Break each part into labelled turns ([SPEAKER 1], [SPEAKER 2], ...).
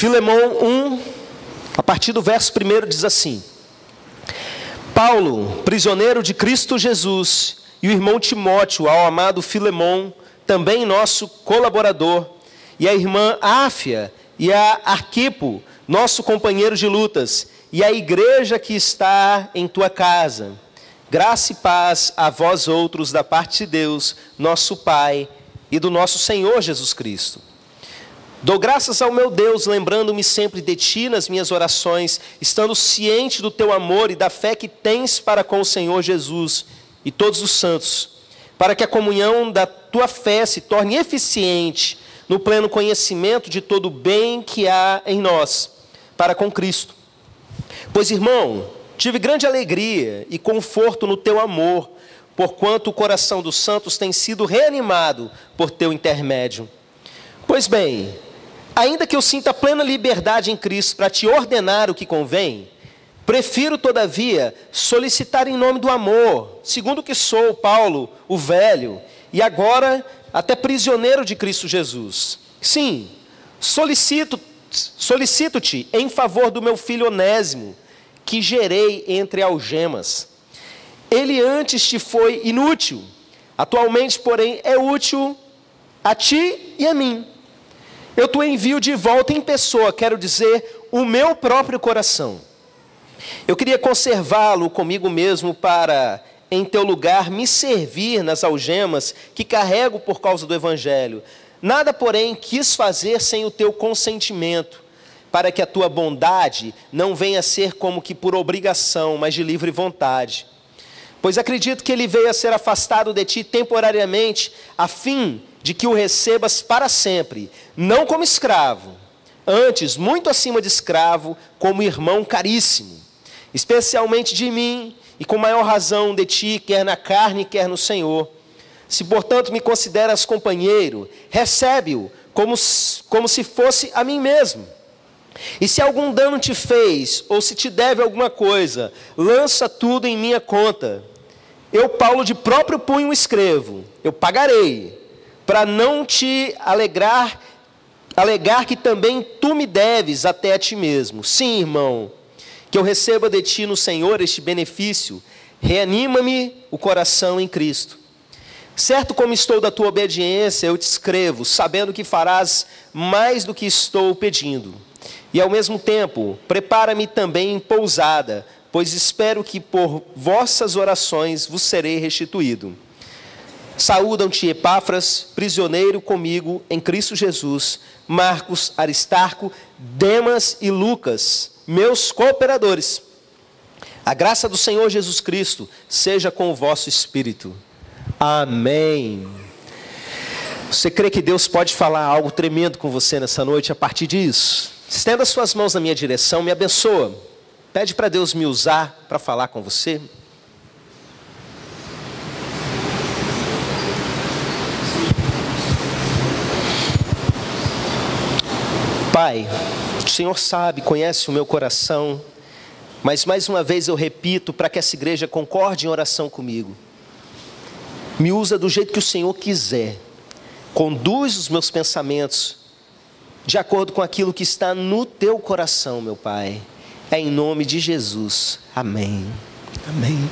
[SPEAKER 1] Filemão 1, a partir do verso 1 diz assim: Paulo, prisioneiro de Cristo Jesus, e o irmão Timóteo, ao amado Filemão, também nosso colaborador, e a irmã Áfia e a Arquipo, nosso companheiro de lutas, e a igreja que está em tua casa. Graça e paz a vós outros da parte de Deus, nosso Pai, e do nosso Senhor Jesus Cristo. Dou graças ao meu Deus, lembrando-me sempre de ti nas minhas orações, estando ciente do teu amor e da fé que tens para com o Senhor Jesus e todos os santos, para que a comunhão da tua fé se torne eficiente no pleno conhecimento de todo o bem que há em nós, para com Cristo. Pois, irmão, tive grande alegria e conforto no teu amor, porquanto o coração dos santos tem sido reanimado por teu intermédio. Pois bem, ainda que eu sinta plena liberdade em Cristo para te ordenar o que convém, prefiro, todavia, solicitar em nome do amor, segundo que sou, Paulo, o velho, e agora até prisioneiro de Cristo Jesus. Sim, solicito-te em favor do meu filho Onésimo, que gerei entre algemas. Ele antes te foi inútil, atualmente, porém, é útil a ti e a mim. Eu te envio de volta em pessoa, quero dizer, o meu próprio coração. Eu queria conservá-lo comigo mesmo para, em teu lugar, me servir nas algemas que carrego por causa do Evangelho. Nada, porém, quis fazer sem o teu consentimento, para que a tua bondade não venha a ser como que por obrigação, mas de livre vontade. Pois acredito que ele veio a ser afastado de ti temporariamente, a fim de que o recebas para sempre, não como escravo, antes, muito acima de escravo, como irmão caríssimo, especialmente de mim, e com maior razão de ti, quer na carne, quer no Senhor. Se, portanto, me consideras companheiro, recebe-o como se fosse a mim mesmo. E se algum dano te fez, ou se te deve alguma coisa, lança tudo em minha conta. Eu, Paulo, de próprio punho escrevo, eu pagarei, para não te alegar que também tu me deves até a ti mesmo. Sim, irmão, que eu receba de ti no Senhor este benefício, reanima-me o coração em Cristo. Certo como estou da tua obediência, eu te escrevo, sabendo que farás mais do que estou pedindo. E ao mesmo tempo, prepara-me também em pousada, pois espero que por vossas orações vos serei restituído. Saúdam-te Epáfras, prisioneiro comigo em Cristo Jesus, Marcos, Aristarco, Demas e Lucas, meus cooperadores. A graça do Senhor Jesus Cristo seja com o vosso espírito. Amém. Você crê que Deus pode falar algo tremendo com você nessa noite a partir disso? Estenda suas mãos na minha direção, me abençoa. Pede para Deus me usar para falar com você. Pai, o Senhor sabe, conhece o meu coração, mas mais uma vez eu repito para que essa igreja concorde em oração comigo. Me usa do jeito que o Senhor quiser. Conduz os meus pensamentos de acordo com aquilo que está no teu coração, meu Pai. É em nome de Jesus. Amém. Amém.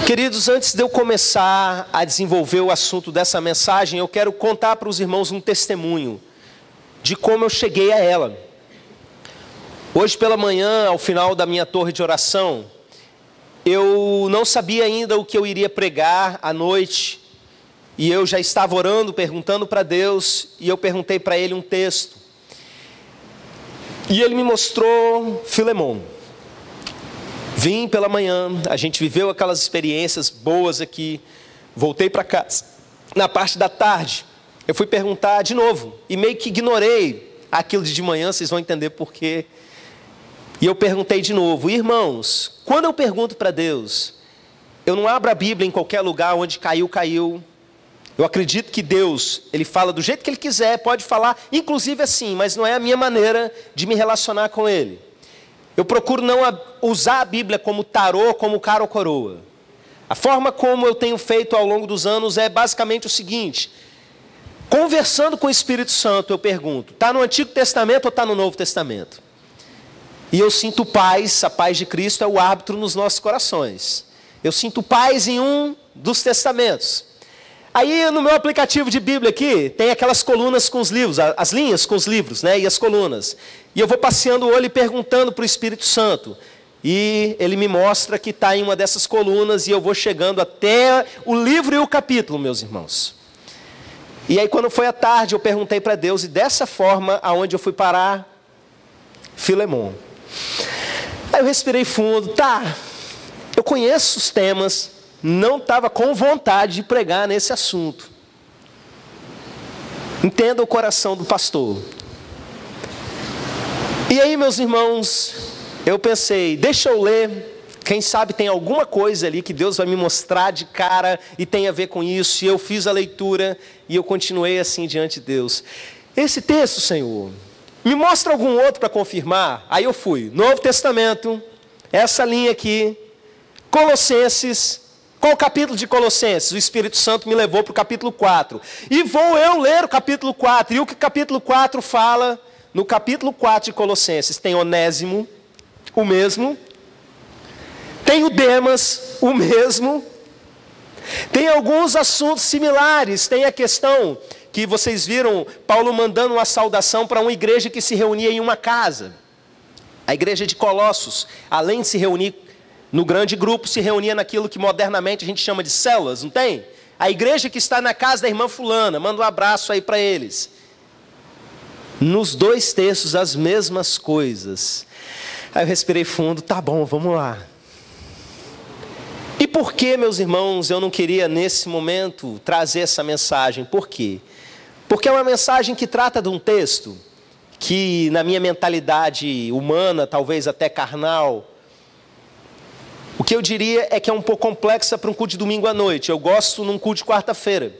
[SPEAKER 1] Queridos, antes de eu começar a desenvolver o assunto dessa mensagem, eu quero contar para os irmãos um testemunho de como eu cheguei a ela. Hoje pela manhã, ao final da minha torre de oração, eu não sabia ainda o que eu iria pregar à noite, e eu já estava orando, perguntando para Deus, e eu perguntei para Ele um texto. E Ele me mostrou Filemão. Vim pela manhã, a gente viveu aquelas experiências boas aqui, voltei para casa. Na parte da tarde, eu fui perguntar de novo, e meio que ignorei aquilo de manhã, vocês vão entender por quê. E eu perguntei de novo, irmãos, quando eu pergunto para Deus, eu não abro a Bíblia em qualquer lugar onde caiu, caiu. Eu acredito que Deus, Ele fala do jeito que Ele quiser, pode falar, inclusive assim, mas não é a minha maneira de me relacionar com Ele. Eu procuro não usar a Bíblia como tarô, como cara ou coroa. A forma como eu tenho feito ao longo dos anos é basicamente o seguinte: conversando com o Espírito Santo, eu pergunto, está no Antigo Testamento ou está no Novo Testamento? E eu sinto paz, a paz de Cristo é o árbitro nos nossos corações. Eu sinto paz em um dos testamentos. Aí no meu aplicativo de Bíblia aqui, tem aquelas colunas com os livros, as linhas com os livros, né, e as colunas. E eu vou passeando o olho e perguntando para o Espírito Santo. E ele me mostra que está em uma dessas colunas e eu vou chegando até o livro e o capítulo, meus irmãos. E aí quando foi à tarde eu perguntei para Deus e dessa forma, aonde eu fui parar? Filemon. Aí eu respirei fundo, eu conheço os temas, não estava com vontade de pregar nesse assunto. Entenda o coração do pastor. E aí, meus irmãos, eu pensei, deixa eu ler, quem sabe tem alguma coisa ali que Deus vai me mostrar de cara e tem a ver com isso. E eu fiz a leitura e eu continuei assim diante de Deus. Esse texto, Senhor, me mostra algum outro para confirmar? Aí eu fui, Novo Testamento, essa linha aqui, Colossenses. Qual o capítulo de Colossenses? O Espírito Santo me levou para o capítulo 4. E vou eu ler o capítulo 4. E o que o capítulo 4 fala? No capítulo 4 de Colossenses tem Onésimo, o mesmo. Tem o Demas, o mesmo. Tem alguns assuntos similares. Tem a questão que vocês viram Paulo mandando uma saudação para uma igreja que se reunia em uma casa. A igreja de Colossos, além de se reunir no grande grupo, se reunia naquilo que modernamente a gente chama de células, não tem? A igreja que está na casa da irmã fulana, manda um abraço aí para eles. Nos dois textos, as mesmas coisas. Aí eu respirei fundo, tá bom, vamos lá. E por que, meus irmãos, eu não queria nesse momento trazer essa mensagem? Por quê? Porque é uma mensagem que trata de um texto que na minha mentalidade humana, talvez até carnal, o que eu diria é que é um pouco complexa para um culto de domingo à noite. Eu gosto num culto de quarta-feira.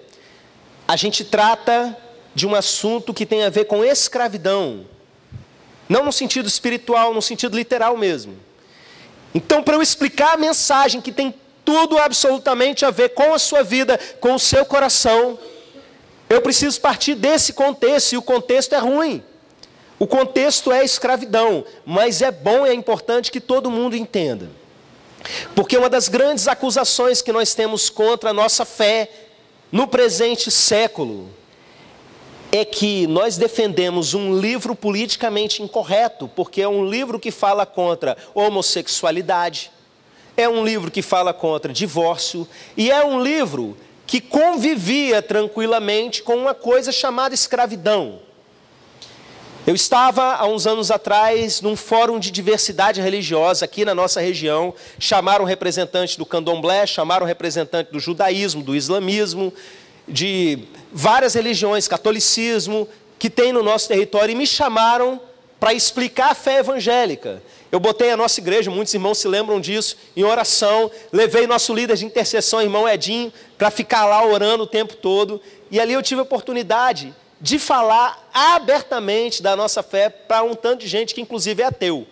[SPEAKER 1] A gente trata de um assunto que tem a ver com escravidão. Não no sentido espiritual, no sentido literal mesmo. Então, para eu explicar a mensagem que tem tudo absolutamente a ver com a sua vida, com o seu coração, eu preciso partir desse contexto, e o contexto é ruim. O contexto é escravidão, mas é bom e é importante que todo mundo entenda. Porque uma das grandes acusações que nós temos contra a nossa fé no presente século é que nós defendemos um livro politicamente incorreto, porque é um livro que fala contra homossexualidade, é um livro que fala contra divórcio, e é um livro que convivia tranquilamente com uma coisa chamada escravidão. Eu estava, há uns anos atrás, num fórum de diversidade religiosa aqui na nossa região. Chamaram representante do candomblé, chamaram representante do judaísmo, do islamismo, de várias religiões, catolicismo, que tem no nosso território, e me chamaram para explicar a fé evangélica. Eu botei a nossa igreja, muitos irmãos se lembram disso, em oração, levei nosso líder de intercessão, irmão Edinho, para ficar lá orando o tempo todo, e ali eu tive a oportunidade de falar abertamente da nossa fé para um tanto de gente que inclusive é ateu.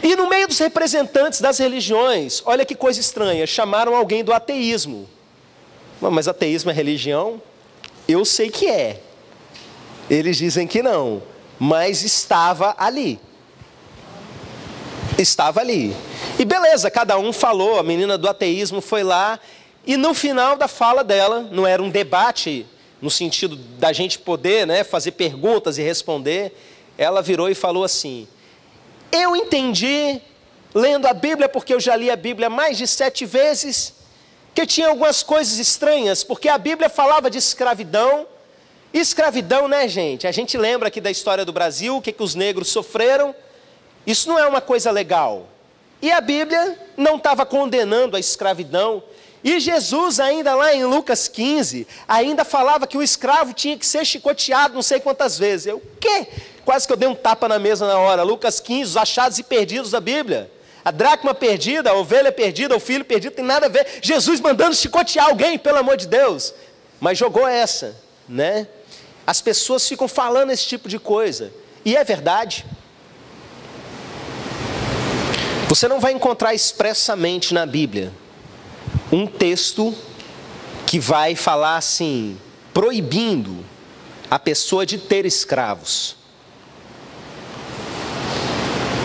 [SPEAKER 1] E no meio dos representantes das religiões, olha que coisa estranha, chamaram alguém do ateísmo. Mas ateísmo é religião? Eu sei que é. Eles dizem que não, mas estava ali. Estava ali. E beleza, cada um falou, a menina do ateísmo foi lá, e no final da fala dela, não era um debate no sentido da gente poder, né, fazer perguntas e responder, ela virou e falou assim: eu entendi, lendo a Bíblia, porque eu já li a Bíblia mais de 7 vezes, que tinha algumas coisas estranhas, porque a Bíblia falava de escravidão. Escravidão, né, gente? A gente lembra aqui da história do Brasil, o que os negros sofreram. Isso não é uma coisa legal. E a Bíblia não estava condenando a escravidão. E Jesus, ainda lá em Lucas 15, ainda falava que o escravo tinha que ser chicoteado não sei quantas vezes. Eu, o quê? Quase que eu dei um tapa na mesa na hora. Lucas 15, os achados e perdidos da Bíblia. A dracma perdida, a ovelha perdida, o filho perdido, tem nada a ver. Jesus mandando chicotear alguém, pelo amor de Deus. Mas jogou essa, né? As pessoas ficam falando esse tipo de coisa. E é verdade. Você não vai encontrar expressamente na Bíblia um texto que vai falar assim: proibindo a pessoa de ter escravos.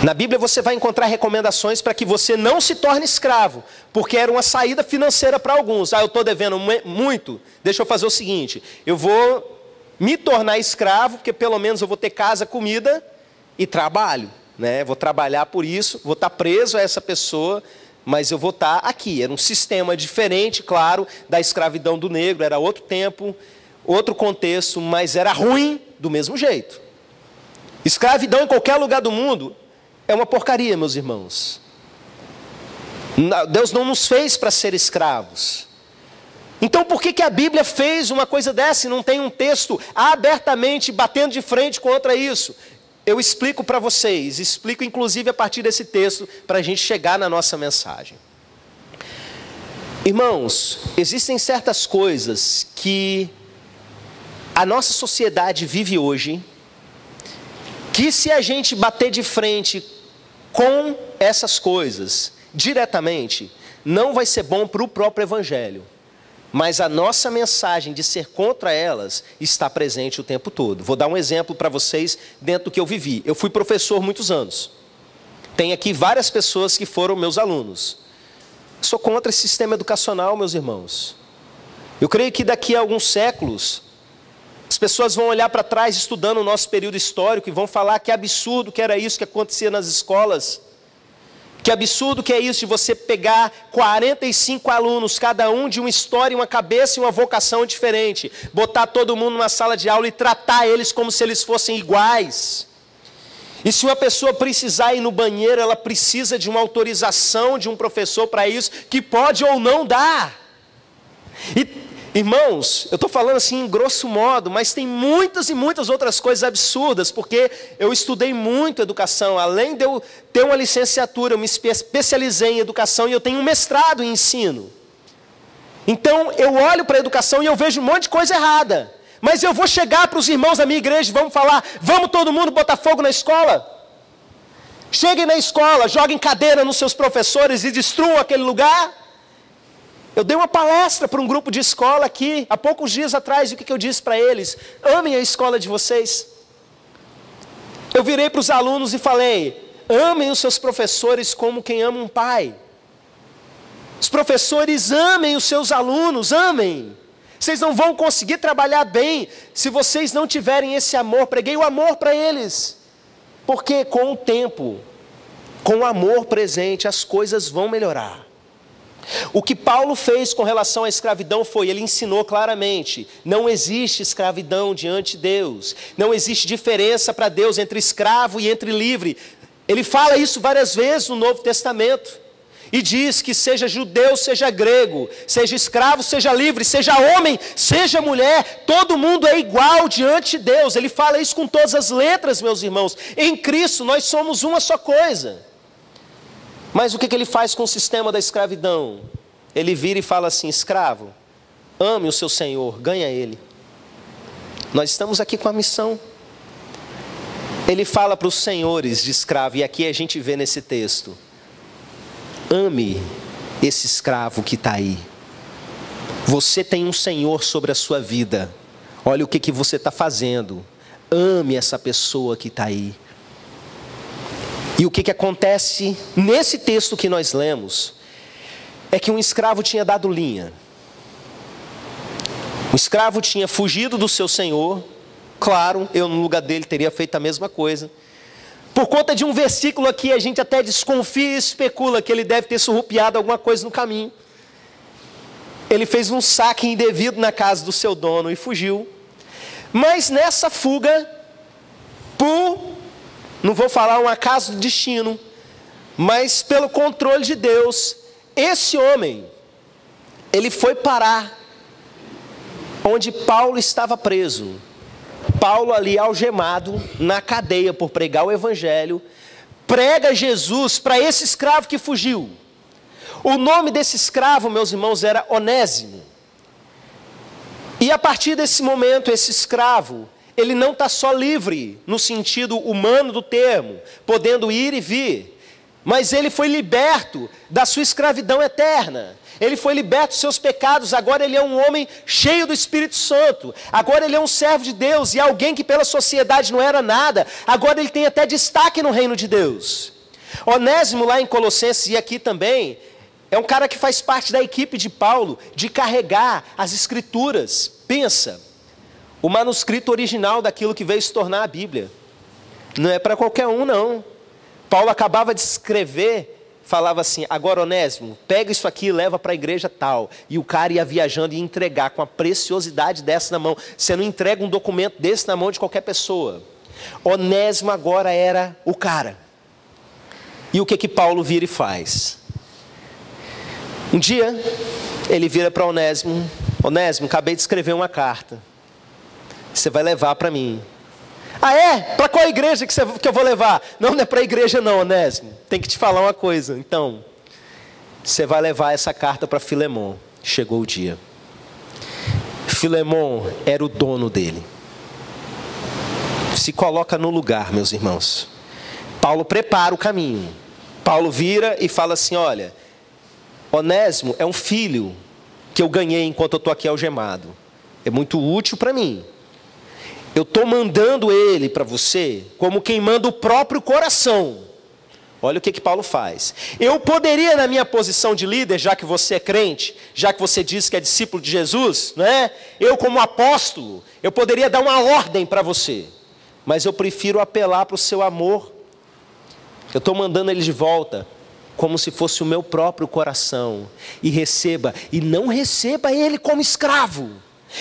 [SPEAKER 1] Na Bíblia você vai encontrar recomendações para que você não se torne escravo, porque era uma saída financeira para alguns. Eu estou devendo muito, deixa eu fazer o seguinte, eu vou me tornar escravo, porque pelo menos eu vou ter casa, comida e trabalho, né? Vou trabalhar por isso, vou estar preso a essa pessoa, mas eu vou estar aqui. Era um sistema diferente, claro, da escravidão do negro, era outro tempo, outro contexto, mas era ruim do mesmo jeito. Escravidão em qualquer lugar do mundo é uma porcaria, meus irmãos. Deus não nos fez para ser escravos. Então por que a Bíblia fez uma coisa dessa e não tem um texto abertamente batendo de frente contra isso? Eu explico para vocês, explico inclusive a partir desse texto para a gente chegar na nossa mensagem. Irmãos, existem certas coisas que a nossa sociedade vive hoje, que se a gente bater de frente com essas coisas diretamente, não vai ser bom para o próprio Evangelho. Mas a nossa mensagem de ser contra elas está presente o tempo todo. Vou dar um exemplo para vocês dentro do que eu vivi. Eu fui professor muitos anos. Tem aqui várias pessoas que foram meus alunos. Sou contra esse sistema educacional, meus irmãos. Eu creio que daqui a alguns séculos, as pessoas vão olhar para trás estudando o nosso período histórico e vão falar que absurdo que era isso que acontecia nas escolas. Que absurdo que é isso de você pegar 45 alunos, cada um de uma história, uma cabeça e uma vocação diferente, botar todo mundo numa sala de aula e tratar eles como se eles fossem iguais. E se uma pessoa precisar ir no banheiro, ela precisa de uma autorização de um professor para isso, que pode ou não dar. E, irmãos, eu estou falando assim em grosso modo, mas tem muitas e muitas outras coisas absurdas, porque eu estudei muito educação. Além de eu ter uma licenciatura, eu me especializei em educação e eu tenho um mestrado em ensino. Então eu olho para a educação e eu vejo um monte de coisa errada. Mas eu vou chegar para os irmãos da minha igreja e vamos falar, vamos todo mundo botar fogo na escola? Cheguem na escola, joguem cadeira nos seus professores e destruam aquele lugar? Eu dei uma palestra para um grupo de escola aqui, há poucos dias atrás, e o que eu disse para eles? Amem a escola de vocês. Eu virei para os alunos e falei, amem os seus professores como quem ama um pai. Os professores amem os seus alunos, amem. Vocês não vão conseguir trabalhar bem se vocês não tiverem esse amor. Preguei o amor para eles. Porque com o tempo, com o amor presente, as coisas vão melhorar. O que Paulo fez com relação à escravidão foi, ele ensinou claramente, não existe escravidão diante de Deus. Não existe diferença para Deus entre escravo e entre livre. Ele fala isso várias vezes no Novo Testamento. E diz que seja judeu, seja grego, seja escravo, seja livre, seja homem, seja mulher, todo mundo é igual diante de Deus. Ele fala isso com todas as letras, meus irmãos. Em Cristo nós somos uma só coisa. Mas o que ele faz com o sistema da escravidão? Ele vira e fala assim, escravo, ame o seu Senhor, ganha ele. Nós estamos aqui com a missão. Ele fala para os senhores de escravo, e aqui a gente vê nesse texto, ame esse escravo que está aí. Você tem um Senhor sobre a sua vida. Olha o que você está fazendo. Ame essa pessoa que está aí. E o que acontece nesse texto que nós lemos, é que um escravo tinha dado linha. O escravo tinha fugido do seu senhor. Claro, eu no lugar dele teria feito a mesma coisa. Por conta de um versículo aqui, a gente até desconfia e especula que ele deve ter surrupiado alguma coisa no caminho. Ele fez um saque indevido na casa do seu dono e fugiu. Mas nessa fuga, não vou falar um acaso do destino, mas pelo controle de Deus, esse homem, ele foi parar onde Paulo estava preso. Paulo ali algemado, na cadeia por pregar o evangelho, prega Jesus para esse escravo que fugiu. O nome desse escravo, meus irmãos, era Onésimo. E a partir desse momento, esse escravo, ele não está só livre, no sentido humano do termo, podendo ir e vir. mas ele foi liberto da sua escravidão eterna. Ele foi liberto dos seus pecados, agora ele é um homem cheio do Espírito Santo. Agora ele é um servo de Deus e alguém que pela sociedade não era nada. Agora ele tem até destaque no reino de Deus. Onésimo lá em Colossenses e aqui também, é um cara que faz parte da equipe de Paulo, de carregar as escrituras. Pensa, o manuscrito original daquilo que veio se tornar a Bíblia. Não é para qualquer um não. Paulo acabava de escrever, falava assim, agora Onésimo, pega isso aqui e leva para a igreja tal. E o cara ia viajando e ia entregar com a preciosidade dessa na mão. Você não entrega um documento desse na mão de qualquer pessoa. Onésimo agora era o cara. E o que Paulo vira e faz? Um dia, ele vira para Onésimo, Onésimo, acabei de escrever uma carta. Você vai levar para mim. Ah é? Para qual igreja que eu vou levar? Não, não é para a igreja não, Onésimo. Tem que te falar uma coisa. Então, você vai levar essa carta para Filemon. Chegou o dia. Filemon era o dono dele. Se coloca no lugar, meus irmãos. Paulo prepara o caminho. Paulo vira e fala assim, olha, Onésimo é um filho que eu ganhei enquanto eu estou aqui algemado. É muito útil para mim. Eu estou mandando ele para você como quem manda o próprio coração. Olha o que Paulo faz. Eu poderia, na minha posição de líder, já que você é crente, já que você diz que é discípulo de Jesus, não é? Eu como apóstolo, eu poderia dar uma ordem para você. Mas eu prefiro apelar para o seu amor. Eu estou mandando ele de volta, como se fosse o meu próprio coração. E receba, e não receba ele como escravo.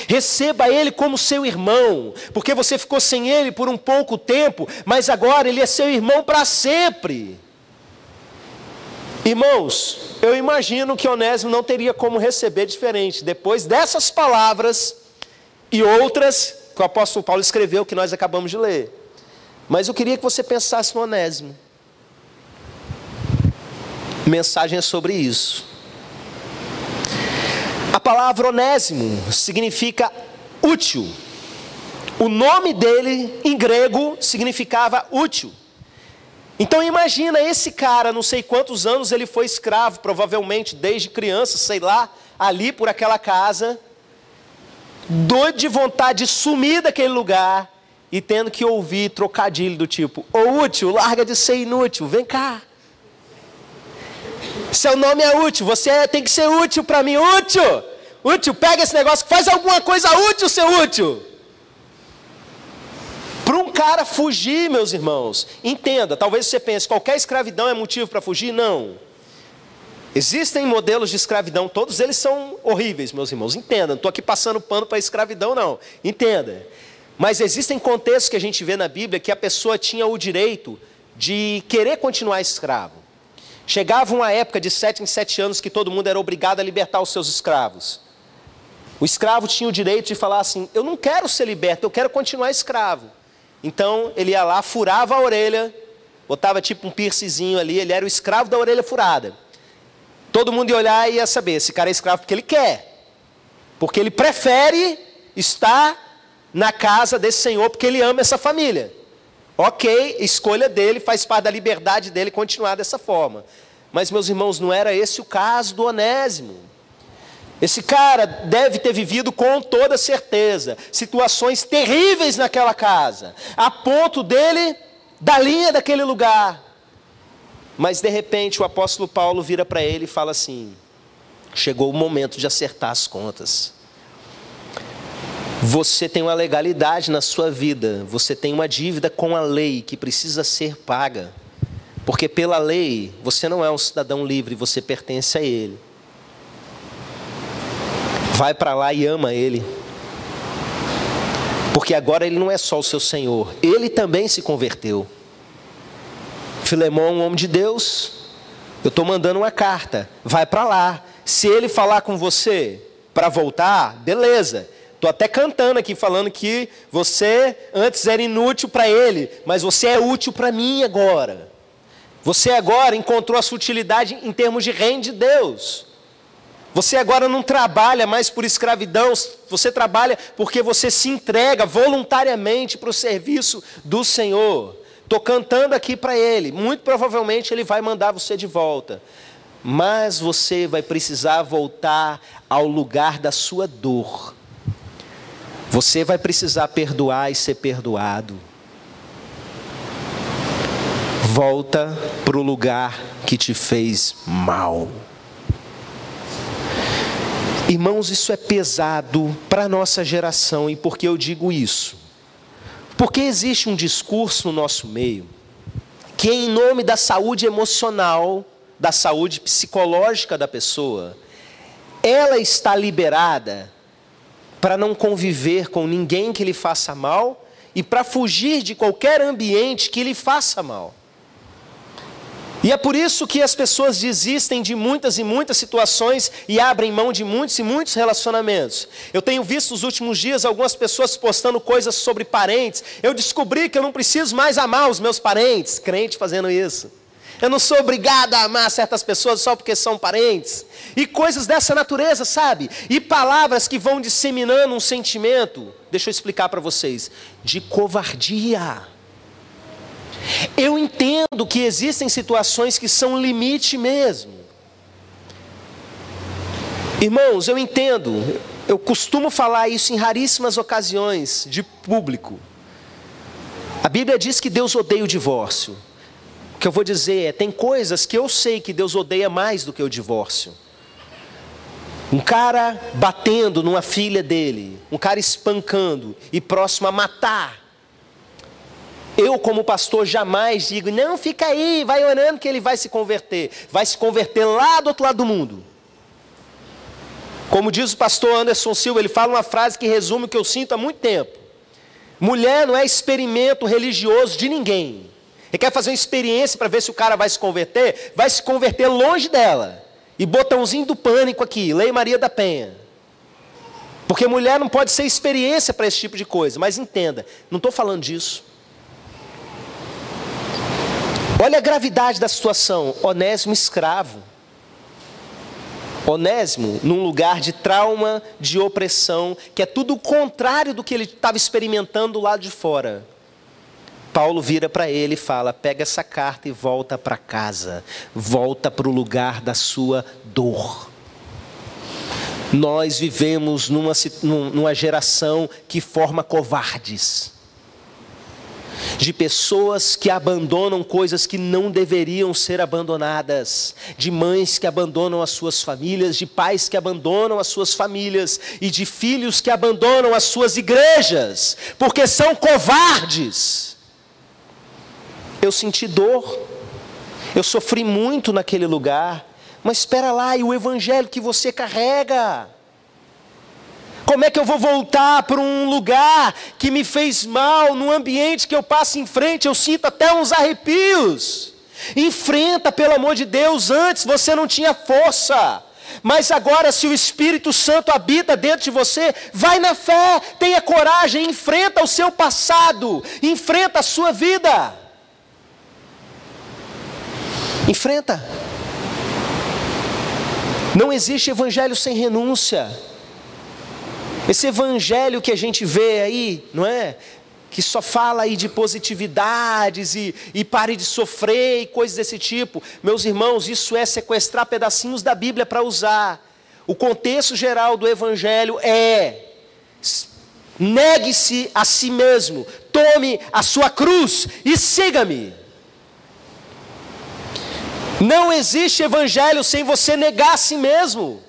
[SPEAKER 1] Receba ele como seu irmão, porque você ficou sem ele por um pouco tempo, mas agora ele é seu irmão para sempre. Irmãos, eu imagino que Onésimo não teria como receber diferente, depois dessas palavras e outras que o apóstolo Paulo escreveu, que nós acabamos de ler. Mas eu queria que você pensasse no Onésimo. A mensagem é sobre isso. A palavra Onésimo significa útil. O nome dele em grego significava útil. Então imagina esse cara, não sei quantos anos ele foi escravo, provavelmente desde criança, sei lá, ali por aquela casa, doido de vontade de sumir daquele lugar e tendo que ouvir trocadilho do tipo, ô útil, larga de ser inútil, vem cá. Seu nome é útil, você tem que ser útil para mim, útil! Útil, pega esse negócio, faz alguma coisa útil, seu útil! Para um cara fugir, meus irmãos, entenda, talvez você pense, qualquer escravidão é motivo para fugir? Não. Existem modelos de escravidão, todos eles são horríveis, meus irmãos, entenda, não estou aqui passando pano para a escravidão não, entenda. Mas existem contextos que a gente vê na Bíblia que a pessoa tinha o direito de querer continuar escravo. Chegava uma época de 7 em 7 anos que todo mundo era obrigado a libertar os seus escravos. O escravo tinha o direito de falar assim, eu não quero ser liberto, eu quero continuar escravo. Então ele ia lá, furava a orelha, botava tipo um piercingzinho ali, ele era o escravo da orelha furada. Todo mundo ia olhar e ia saber, esse cara é escravo porque ele quer. Porque ele prefere estar na casa desse senhor porque ele ama essa família. Ok, escolha dele, faz parte da liberdade dele continuar dessa forma. Mas, meus irmãos, não era esse o caso do Onésimo. Esse cara deve ter vivido com toda certeza situações terríveis naquela casa, a ponto dele dar linha daquele lugar. Mas, de repente, o apóstolo Paulo vira para ele e fala assim, chegou o momento de acertar as contas. Você tem uma legalidade na sua vida, você tem uma dívida com a lei que precisa ser paga. Porque pela lei, você não é um cidadão livre, você pertence a ele. Vai para lá e ama ele. Porque agora ele não é só o seu Senhor, ele também se converteu. Filemon é um homem de Deus, eu estou mandando uma carta, vai para lá. Se ele falar com você para voltar, beleza. Estou até cantando aqui, falando que você antes era inútil para ele, mas você é útil para mim agora. Você agora encontrou a sutilidade em termos de reino de Deus. Você agora não trabalha mais por escravidão, você trabalha porque você se entrega voluntariamente para o serviço do Senhor. estou cantando aqui para ele, muito provavelmente ele vai mandar você de volta. Mas você vai precisar voltar ao lugar da sua dor. Você vai precisar perdoar e ser perdoado. Volta para o lugar que te fez mal. Irmãos, isso é pesado para a nossa geração. E por que eu digo isso? Porque existe um discurso no nosso meio que, em nome da saúde emocional, da saúde psicológica da pessoa, ela está liberada para não conviver com ninguém que lhe faça mal e para fugir de qualquer ambiente que lhe faça mal. E é por isso que as pessoas desistem de muitas e muitas situações e abrem mão de muitos e muitos relacionamentos. Eu tenho visto nos últimos dias algumas pessoas postando coisas sobre parentes. Eu descobri que eu não preciso mais amar os meus parentes, crente fazendo isso. Eu não sou obrigado a amar certas pessoas só porque são parentes. E coisas dessa natureza, sabe? E palavras que vão disseminando um sentimento, deixa eu explicar para vocês, de covardia. Eu entendo que existem situações que são limite mesmo. Irmãos, eu entendo, eu costumo falar isso em raríssimas ocasiões de público. A Bíblia diz que Deus odeia o divórcio. O que eu vou dizer é, tem coisas que eu sei que Deus odeia mais do que o divórcio. Um cara batendo numa filha dele, um cara espancando e próximo a matar. Eu, como pastor, jamais digo, não, fica aí, vai orando que ele vai se converter. Vai se converter lá do outro lado do mundo. Como diz o pastor Anderson Silva, ele fala uma frase que resume o que eu sinto há muito tempo. Mulher não é experimento religioso de ninguém. Ele quer fazer uma experiência para ver se o cara vai se converter longe dela. E botãozinho do pânico aqui, Lei Maria da Penha. Porque mulher não pode ser experiência para esse tipo de coisa. Mas entenda, não estou falando disso. Olha a gravidade da situação. Onésimo escravo. Onésimo num lugar de trauma, de opressão, que é tudo o contrário do que ele estava experimentando do lado de fora. Paulo vira para ele e fala, pega essa carta e volta para casa. Volta para o lugar da sua dor. Nós vivemos numa geração que forma covardes. De pessoas que abandonam coisas que não deveriam ser abandonadas, de mães que abandonam as suas famílias, de pais que abandonam as suas famílias e de filhos que abandonam as suas igrejas, porque são covardes. Eu senti dor, eu sofri muito naquele lugar, mas espera lá, e o evangelho que você carrega? Como é que eu vou voltar para um lugar que me fez mal, num ambiente que eu passo em frente, eu sinto até uns arrepios? Enfrenta, pelo amor de Deus, antes você não tinha força. Mas agora, se o Espírito Santo habita dentro de você, vai na fé, tenha coragem, enfrenta o seu passado, enfrenta a sua vida. Enfrenta. Não existe evangelho sem renúncia. Esse evangelho que a gente vê aí, não é? Que só fala aí de positividades e pare de sofrer e coisas desse tipo. Meus irmãos, isso é sequestrar pedacinhos da Bíblia para usar. O contexto geral do evangelho é: negue-se a si mesmo, tome a sua cruz e siga-me. Não existe evangelho sem você negar a si mesmo.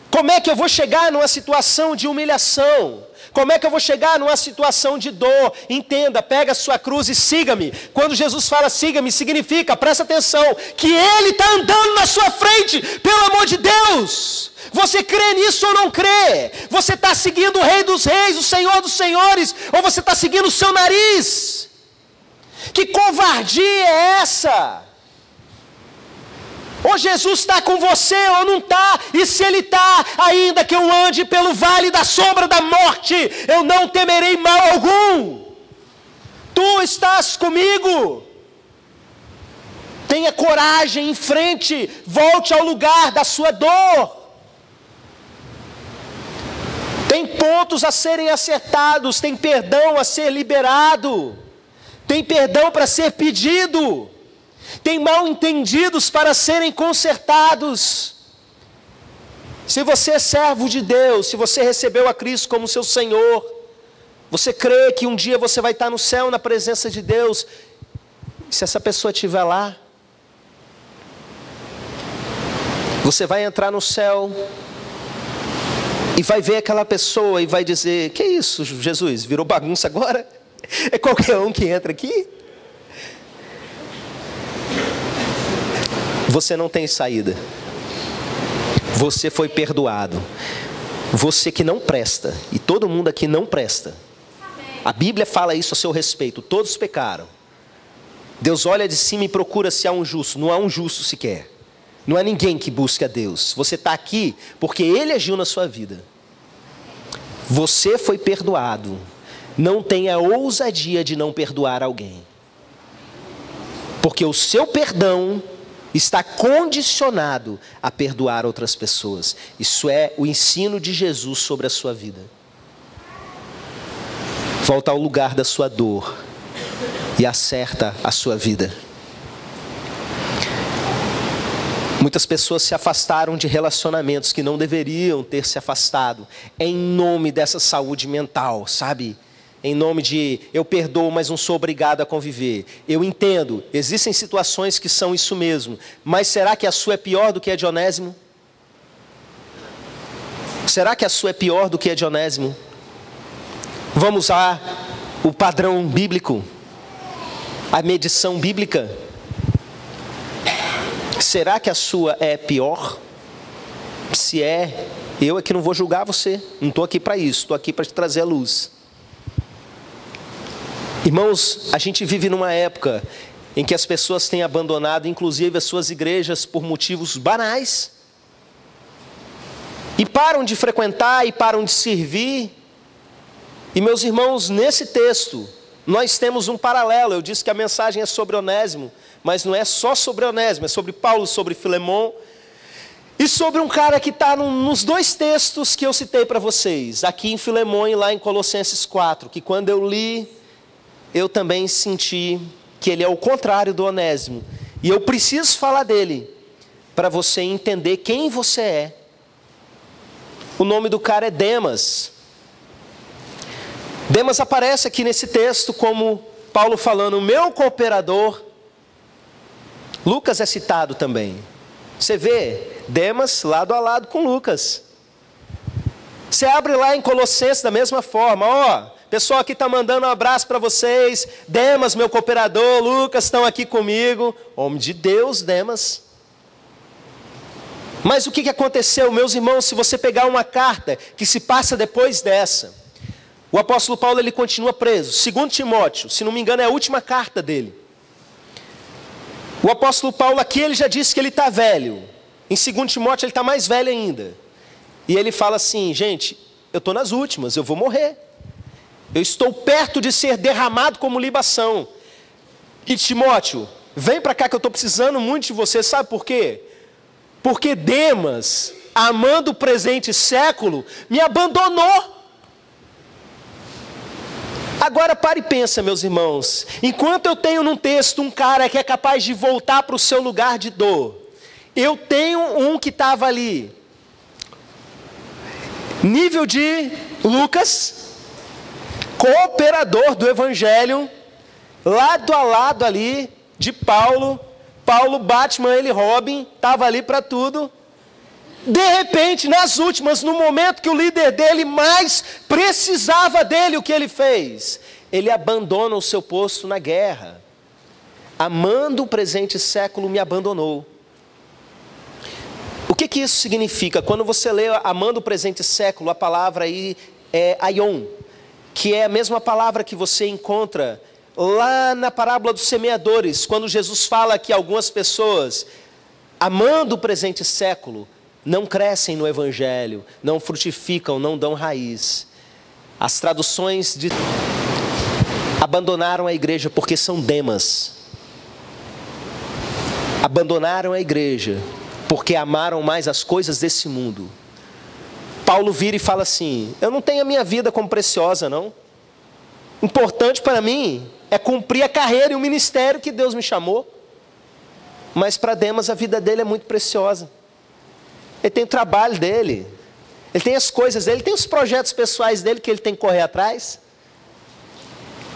[SPEAKER 1] Como é que eu vou chegar numa situação de humilhação? Como é que eu vou chegar numa situação de dor? Entenda, pega a sua cruz e siga-me. Quando Jesus fala siga-me, significa, presta atenção, que Ele está andando na sua frente, pelo amor de Deus. Você crê nisso ou não crê? Você está seguindo o Rei dos Reis, o Senhor dos Senhores, ou você está seguindo o seu nariz? Que covardia é essa? Ou Jesus está com você ou não está, e se Ele está, ainda que eu ande pelo vale da sombra da morte, eu não temerei mal algum. Tu estás comigo. Tenha coragem, enfrente, volte ao lugar da sua dor. Tem pontos a serem acertados, tem perdão a ser liberado. tem perdão para ser pedido, tem mal entendidos para serem consertados. Se você é servo de Deus, se você recebeu a Cristo como seu Senhor, você crê que um dia você vai estar no céu na presença de Deus, se essa pessoa estiver lá, você vai entrar no céu e vai ver aquela pessoa e vai dizer: que isso, Jesus, virou bagunça agora? É qualquer um que entra aqui? Você não tem saída. Você foi perdoado. Você que não presta, e todo mundo aqui não presta. A Bíblia fala isso a seu respeito: todos pecaram. Deus olha de cima e procura se há um justo. Não há um justo sequer. Não há ninguém que busque a Deus. Você está aqui porque Ele agiu na sua vida. Você foi perdoado. Não tenha ousadia de não perdoar alguém, porque o seu perdão está condicionado a perdoar outras pessoas. Isso é o ensino de Jesus sobre a sua vida. Volta ao lugar da sua dor e acerta a sua vida. Muitas pessoas se afastaram de relacionamentos que não deveriam ter se afastado, em nome dessa saúde mental, sabe? Em nome de eu perdoo, mas não sou obrigado a conviver. Eu entendo, existem situações que são isso mesmo, mas será que a sua é pior do que a de Onésimo? Será que a sua é pior do que a de Onésimo? Vamos usar o padrão bíblico, a medição bíblica. Será que a sua é pior? Se é, eu é que não vou julgar você. Não estou aqui para isso, estou aqui para te trazer a luz. Irmãos, a gente vive numa época em que as pessoas têm abandonado, inclusive, as suas igrejas por motivos banais. E param de frequentar e param de servir. E meus irmãos, nesse texto, nós temos um paralelo. Eu disse que a mensagem é sobre Onésimo, mas não é só sobre Onésimo, é sobre Paulo, sobre Filemon. E sobre um cara que está nos dois textos que eu citei para vocês. Aqui em Filemon e lá em Colossenses 4, que quando eu li, eu também senti que ele é o contrário do Onésimo. E eu preciso falar dele, para você entender quem você é. O nome do cara é Demas. Demas aparece aqui nesse texto como Paulo falando, meu cooperador. Lucas é citado também. Você vê Demas lado a lado com Lucas. Você abre lá em Colossenses da mesma forma, ó. Pessoal aqui está mandando um abraço para vocês. Demas, meu cooperador, Lucas estão aqui comigo. Homem de Deus, Demas. Mas o que aconteceu, meus irmãos, se você pegar uma carta que se passa depois dessa? O apóstolo Paulo, ele continua preso. 2 Timóteo, se não me engano, é a última carta dele. O apóstolo Paulo aqui, ele já disse que ele está velho. Em 2 Timóteo, ele está mais velho ainda. E ele fala assim, gente, eu estou nas últimas, eu vou morrer. Eu estou perto de ser derramado como libação. E Timóteo, vem para cá que eu estou precisando muito de você. Sabe por quê? Porque Demas, amando o presente século, me abandonou. Agora pare e pensa, meus irmãos. Enquanto eu tenho num texto um cara que é capaz de voltar para o seu lugar de dor, eu tenho um que estava ali, nível de Lucas, cooperador do Evangelho, lado a lado ali de Paulo. Paulo, Batman, ele Robin, estava ali para tudo. De repente, nas últimas, no momento que o líder dele mais precisava dele, o que ele fez? Ele abandona o seu posto na guerra. Amando o presente século, me abandonou. O que isso significa? Quando você lê amando o presente século, a palavra aí é aion, que é a mesma palavra que você encontra lá na parábola dos semeadores, quando Jesus fala que algumas pessoas, amando o presente século, não crescem no Evangelho, não frutificam, não dão raiz. As traduções abandonaram a igreja porque são Demas. Abandonaram a igreja porque amaram mais as coisas desse mundo. Paulo vira e fala assim, eu não tenho a minha vida como preciosa, não. Importante para mim é cumprir a carreira e o ministério que Deus me chamou. Mas para Demas a vida dele é muito preciosa. Ele tem o trabalho dele, ele tem as coisas dele, ele tem os projetos pessoais dele que ele tem que correr atrás.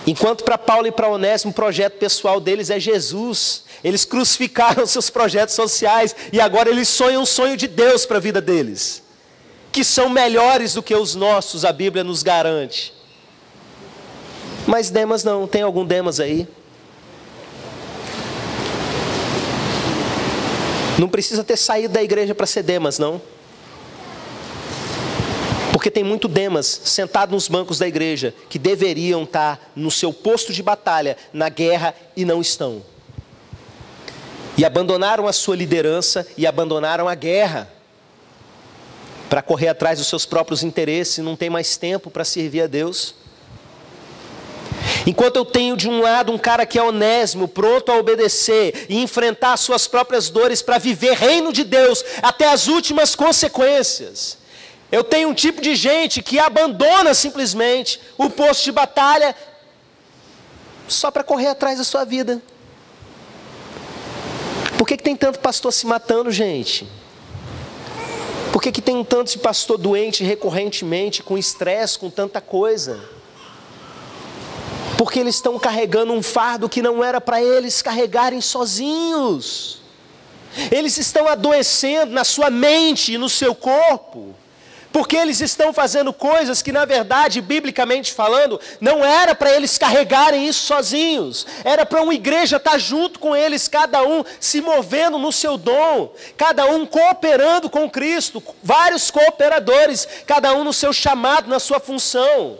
[SPEAKER 1] Enquanto para Paulo e para Onésimo o projeto pessoal deles é Jesus. Eles crucificaram seus projetos sociais e agora eles sonham um sonho de Deus para a vida deles, que são melhores do que os nossos, a Bíblia nos garante. Mas Demas não, tem algum Demas aí? Não precisa ter saído da igreja para ser Demas, não. Porque tem muito Demas sentado nos bancos da igreja que deveriam estar no seu posto de batalha, na guerra, e não estão. E abandonaram a sua liderança e abandonaram a guerra para correr atrás dos seus próprios interesses, não tem mais tempo para servir a Deus. Enquanto eu tenho de um lado um cara que é Onésimo, pronto a obedecer e enfrentar suas próprias dores para viver reino de Deus até as últimas consequências. Eu tenho um tipo de gente que abandona simplesmente o posto de batalha só para correr atrás da sua vida. Por que tem tanto pastor se matando, gente? Por que tem um tanto de pastor doente recorrentemente, com estresse, com tanta coisa? Porque eles estão carregando um fardo que não era para eles carregarem sozinhos. Eles estão adoecendo na sua mente e no seu corpo. Porque eles estão fazendo coisas que, na verdade, biblicamente falando, não era para eles carregarem isso sozinhos. Era para uma igreja estar junto com eles, cada um se movendo no seu dom, cada um cooperando com Cristo, vários cooperadores, cada um no seu chamado, na sua função.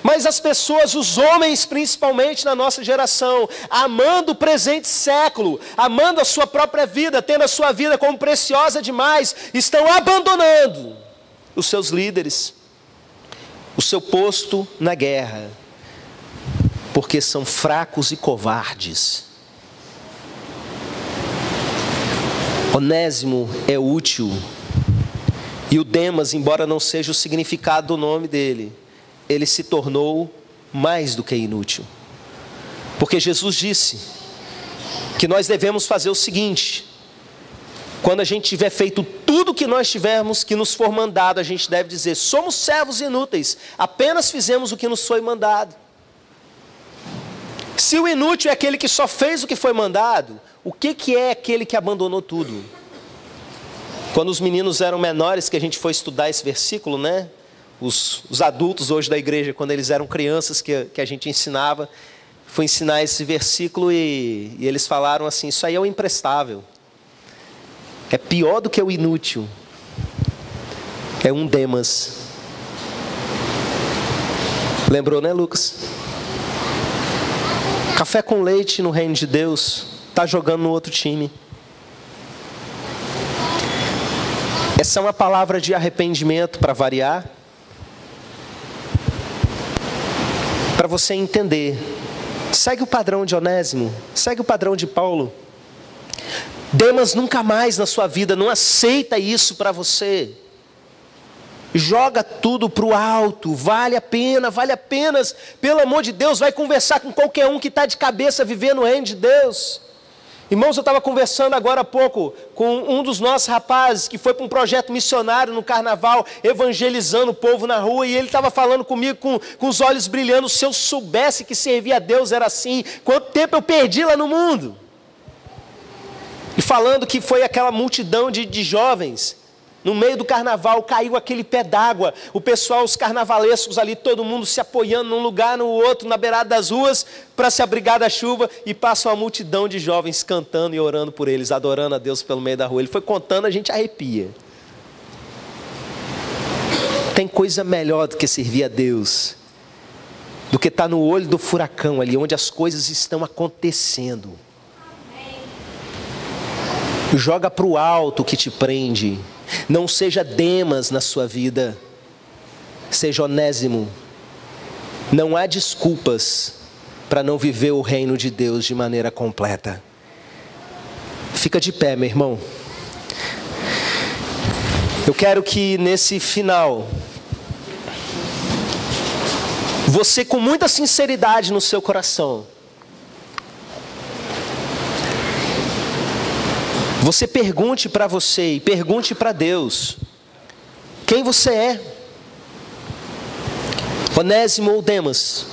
[SPEAKER 1] Mas as pessoas, os homens principalmente na nossa geração, amando o presente século, amando a sua própria vida, tendo a sua vida como preciosa demais, estão abandonando os seus líderes, o seu posto na guerra, porque são fracos e covardes. Onésimo é útil, e o Demas, embora não seja o significado do nome dele, ele se tornou mais do que inútil. Porque Jesus disse que nós devemos fazer o seguinte: quando a gente tiver feito tudo que nós tivermos que nos for mandado, a gente deve dizer: somos servos inúteis, apenas fizemos o que nos foi mandado. Se o inútil é aquele que só fez o que foi mandado, o que é aquele que abandonou tudo? Quando os meninos eram menores, que a gente foi estudar esse versículo, né? Os adultos hoje da igreja, quando eles eram crianças, que a gente ensinava, foi ensinar esse versículo e eles falaram assim: isso aí é o imprestável. É pior do que o inútil. É um Demas. Lembrou, né, Lucas? Café com leite no reino de Deus está jogando no outro time. Essa é uma palavra de arrependimento para variar. Para você entender. Segue o padrão de Onésimo, segue o padrão de Paulo. Demas nunca mais na sua vida, não aceita isso para você. Joga tudo para o alto, vale a pena, pelo amor de Deus, vai conversar com qualquer um que está de cabeça vivendo o reino de Deus. Irmãos, eu estava conversando agora há pouco com um dos nossos rapazes que foi para um projeto missionário no carnaval, evangelizando o povo na rua, e ele estava falando comigo com os olhos brilhando: se eu soubesse que servir a Deus era assim, quanto tempo eu perdi lá no mundo. E falando que foi aquela multidão de jovens, no meio do carnaval, caiu aquele pé d'água, o pessoal, os carnavalescos ali, todo mundo se apoiando num lugar, no outro, na beirada das ruas, para se abrigar da chuva, e passa uma multidão de jovens cantando e orando por eles, adorando a Deus pelo meio da rua. Ele foi contando, a gente arrepia. Tem coisa melhor do que servir a Deus, do que estar no olho do furacão ali, onde as coisas estão acontecendo. Joga para o alto o que te prende. Não seja Demas na sua vida, seja Onésimo. Não há desculpas para não viver o reino de Deus de maneira completa. Fica de pé, meu irmão. Eu quero que nesse final você com muita sinceridade no seu coração, você pergunte para você e pergunte para Deus, quem você é? Onésimo ou Demas?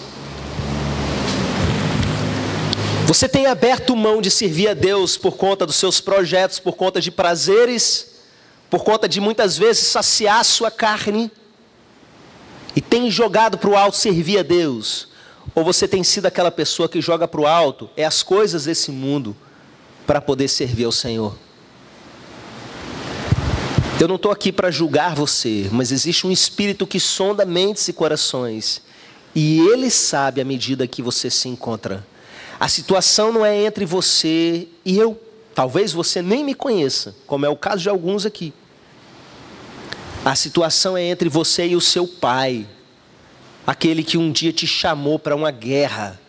[SPEAKER 1] Você tem aberto mão de servir a Deus por conta dos seus projetos, por conta de prazeres, por conta de muitas vezes saciar a sua carne, e tem jogado para o alto servir a Deus? Ou você tem sido aquela pessoa que joga para o alto as coisas desse mundo para poder servir ao Senhor? Eu não estou aqui para julgar você, mas existe um Espírito que sonda mentes e corações, e Ele sabe a medida que você se encontra. A situação não é entre você e eu. Talvez você nem me conheça, como é o caso de alguns aqui. A situação é entre você e o seu pai, aquele que um dia te chamou para uma guerra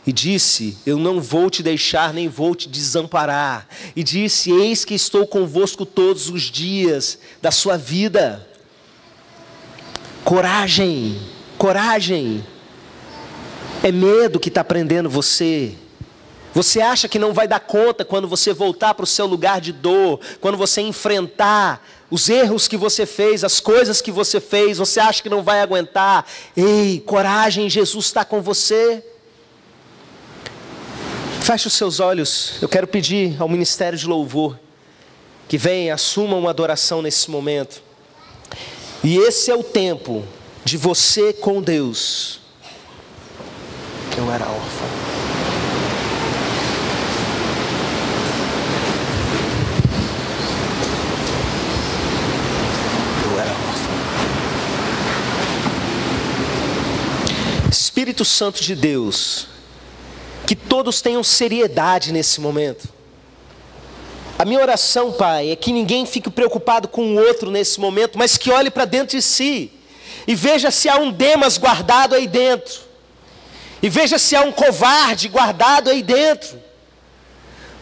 [SPEAKER 1] e disse, eu não vou te deixar nem vou te desamparar. E disse, eis que estou convosco todos os dias da sua vida. Coragem, coragem. É medo que está prendendo você. Você acha que não vai dar conta quando você voltar para o seu lugar de dor, quando você enfrentar os erros que você fez, as coisas que você fez, você acha que não vai aguentar? Ei, coragem, Jesus está com você. Feche os seus olhos, eu quero pedir ao Ministério de Louvor que venha, assuma uma adoração nesse momento. E esse é o tempo de você com Deus. Eu era órfão. Eu era órfão. Espírito Santo de Deus, que todos tenham seriedade nesse momento. A minha oração, Pai, é que ninguém fique preocupado com o outro nesse momento, mas que olhe para dentro de si e veja se há um Demas guardado aí dentro. E veja se há um covarde guardado aí dentro.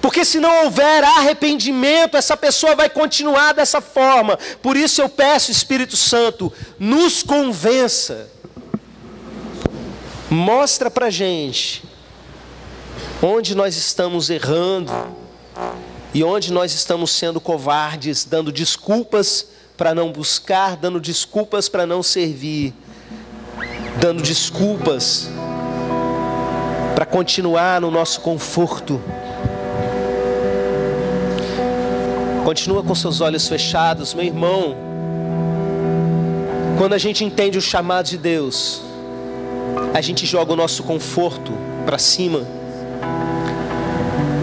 [SPEAKER 1] Porque se não houver arrependimento, essa pessoa vai continuar dessa forma. Por isso eu peço, Espírito Santo, nos convença. Mostra pra gente onde nós estamos errando e onde nós estamos sendo covardes, dando desculpas para não buscar, dando desculpas para não servir, dando desculpas para continuar no nosso conforto. Continua com seus olhos fechados, meu irmão. Quando a gente entende o chamado de Deus, a gente joga o nosso conforto para cima.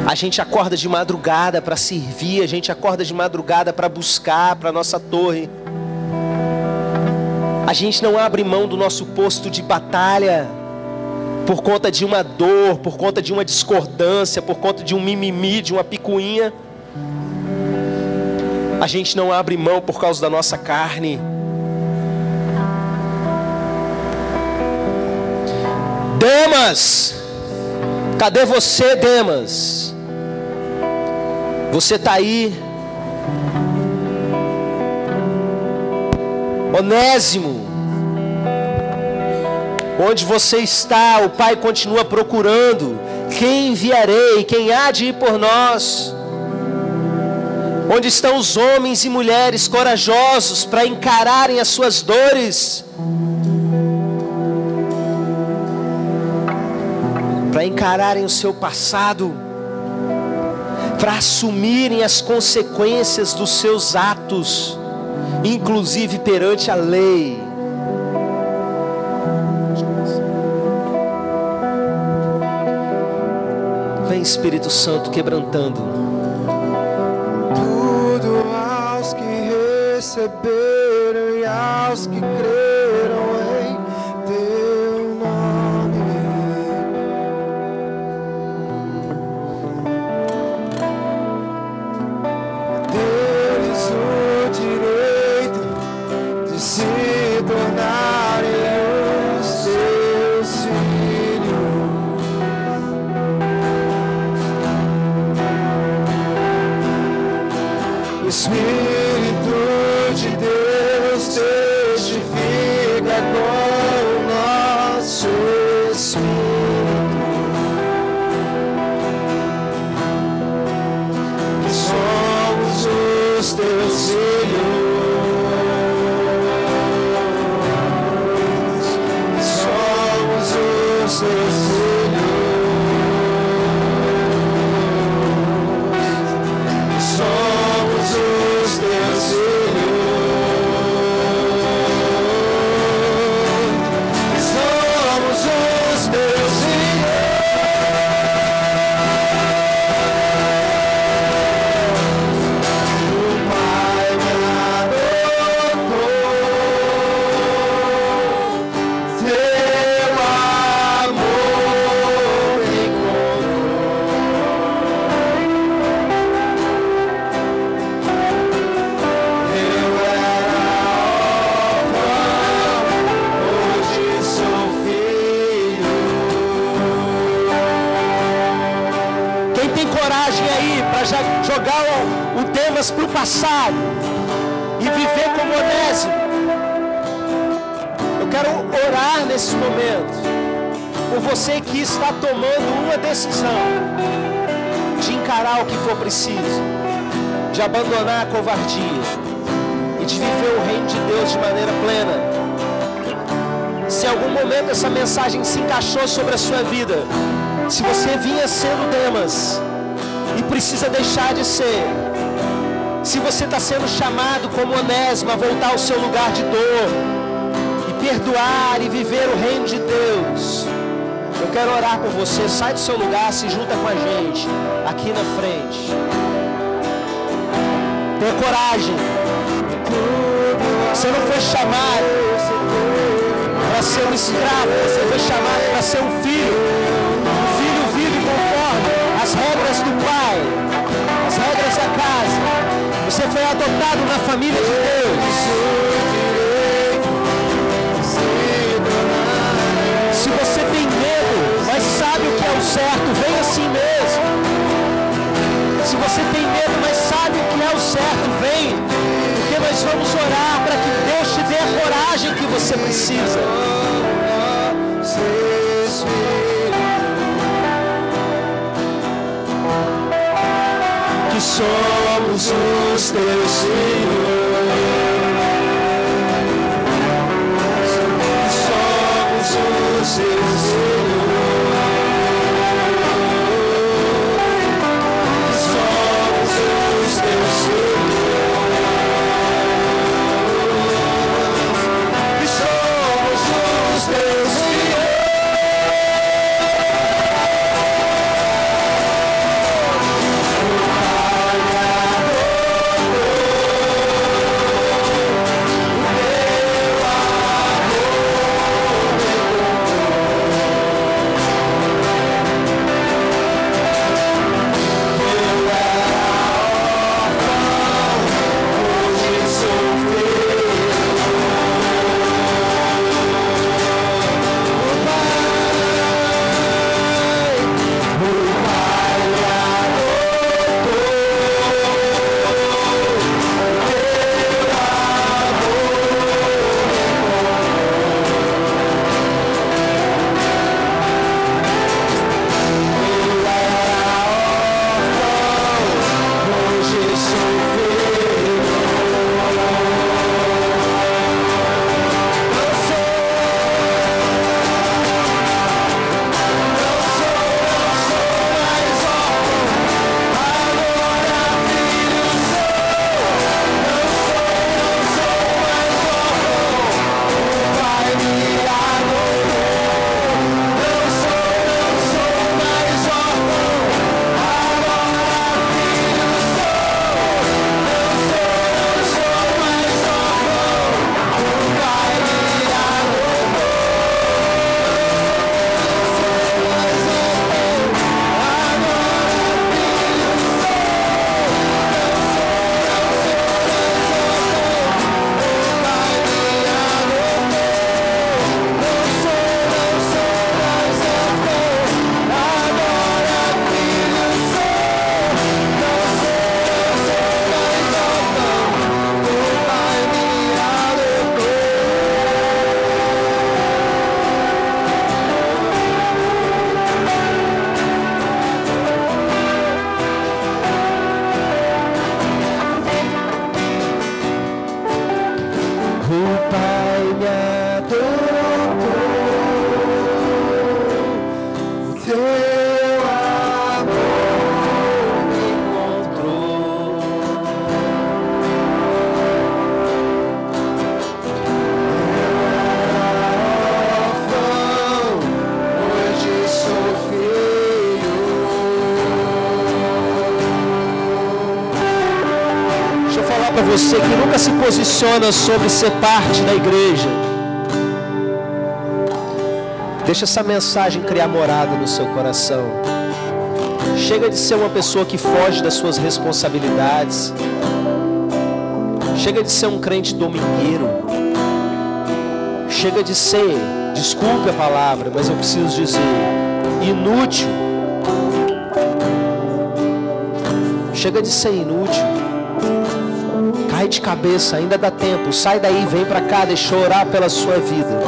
[SPEAKER 1] A gente acorda de madrugada para servir, a gente acorda de madrugada para buscar para a nossa torre. A gente não abre mão do nosso posto de batalha por conta de uma dor, por conta de uma discordância, por conta de um mimimi, de uma picuinha. A gente não abre mão por causa da nossa carne. Demas, cadê você, Demas? Você está aí. Onésimo, onde você está, o Pai continua procurando. Quem enviarei? Quem há de ir por nós? Onde estão os homens e mulheres corajosos para encararem as suas dores? Para encararem o seu passado? Para assumirem as consequências dos seus atos, inclusive perante a lei? Vem, Espírito Santo, quebrantando.
[SPEAKER 2] Tudo aos que receberam e aos que creram em teu nome. Deles o direito de se tornarem os teus filhos. O Espírito de Deus testifica com o nosso
[SPEAKER 1] coragem aí para jogar o Demas para o passado e viver como Onésimo. Eu quero orar nesse momento por você que está tomando uma decisão de encarar o que for preciso, de abandonar a covardia e de viver o reino de Deus de maneira plena. Se em algum momento essa mensagem se encaixou sobre a sua vida, se você vinha sendo Demas e precisa deixar de ser, se você está sendo chamado como Onésimo a voltar ao seu lugar de dor e perdoar e viver o reino de Deus, eu quero orar por você. Sai do seu lugar, se junta com a gente aqui na frente. Tenha coragem. Você não foi chamado para ser um escravo, você foi chamado para ser um filho. O filho vive conforme as regras do pai, as regras da casa. Você foi adotado na família de Deus. Se você tem medo, mas sabe o que é o certo, vem assim mesmo. Se você tem medo, mas sabe o que é o certo, vem. Porque nós vamos orar para que Deus te dê a coragem que você precisa. Que somos os teus filhos. Somos os teus filhos. Somos os teus filhos. Que somos os teus filhos. Você que nunca se posiciona sobre ser parte da igreja, deixa essa mensagem criar morada no seu coração. Chega de ser uma pessoa que foge das suas responsabilidades. Chega de ser um crente domingueiro. Chega de ser, desculpe a palavra, mas eu preciso dizer, inútil. Chega de ser inútil. Cai de cabeça, ainda dá tempo. Sai daí, vem para cá, deixa eu orar pela sua vida.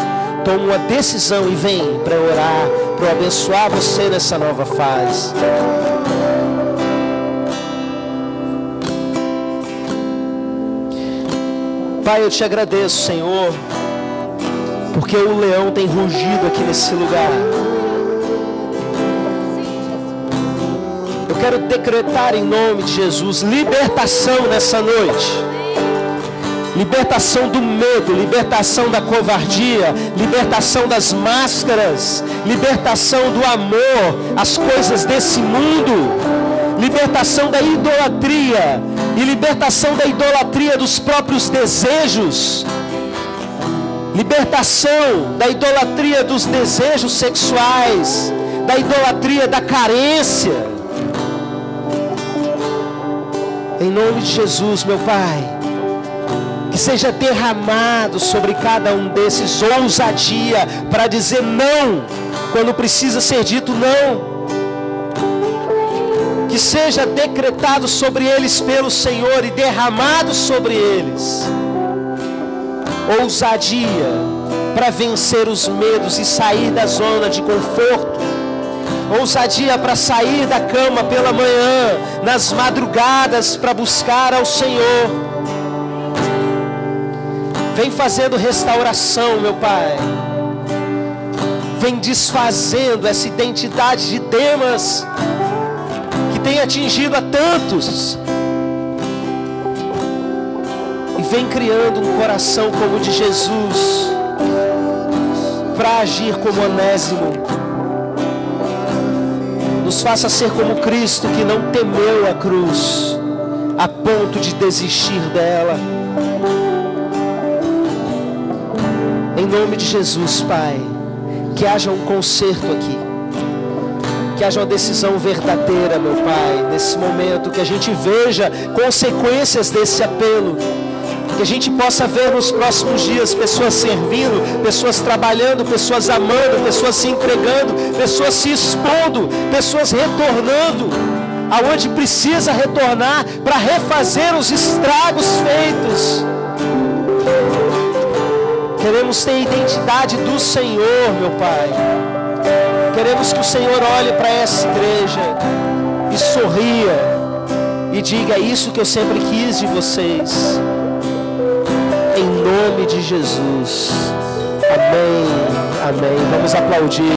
[SPEAKER 1] Toma uma decisão e vem para orar, para abençoar você nessa nova fase. Pai, eu te agradeço, Senhor, porque o leão tem rugido aqui nesse lugar. Eu quero decretar em nome de Jesus libertação nessa noite. Libertação do medo, libertação da covardia, libertação das máscaras, libertação do amor às coisas desse mundo, libertação da idolatria e libertação da idolatria dos próprios desejos, libertação da idolatria dos desejos sexuais, da idolatria da carência. Em nome de Jesus, meu Pai, que seja derramado sobre cada um desses ousadia para dizer não quando precisa ser dito não. Que seja decretado sobre eles pelo Senhor e derramado sobre eles ousadia para vencer os medos e sair da zona de conforto. Ousadia para sair da cama pela manhã, nas madrugadas, para buscar ao Senhor. Vem fazendo restauração, meu Pai. Vem desfazendo essa identidade de Demas que tem atingido a tantos. E vem criando um coração como o de Jesus para agir como Onésimo. Nos faça ser como Cristo, que não temeu a cruz a ponto de desistir dela. Em nome de Jesus, Pai, que haja um conserto aqui, que haja uma decisão verdadeira, meu Pai, nesse momento, que a gente veja consequências desse apelo, que a gente possa ver nos próximos dias pessoas servindo, pessoas trabalhando, pessoas amando, pessoas se entregando, pessoas se expondo, pessoas retornando aonde precisa retornar para refazer os estragos feitos. Queremos ter a identidade do Senhor, meu Pai. Queremos que o Senhor olhe para essa igreja e sorria e diga: é isso que eu sempre quis de vocês. Em nome de Jesus. Amém. Amém. Vamos aplaudir.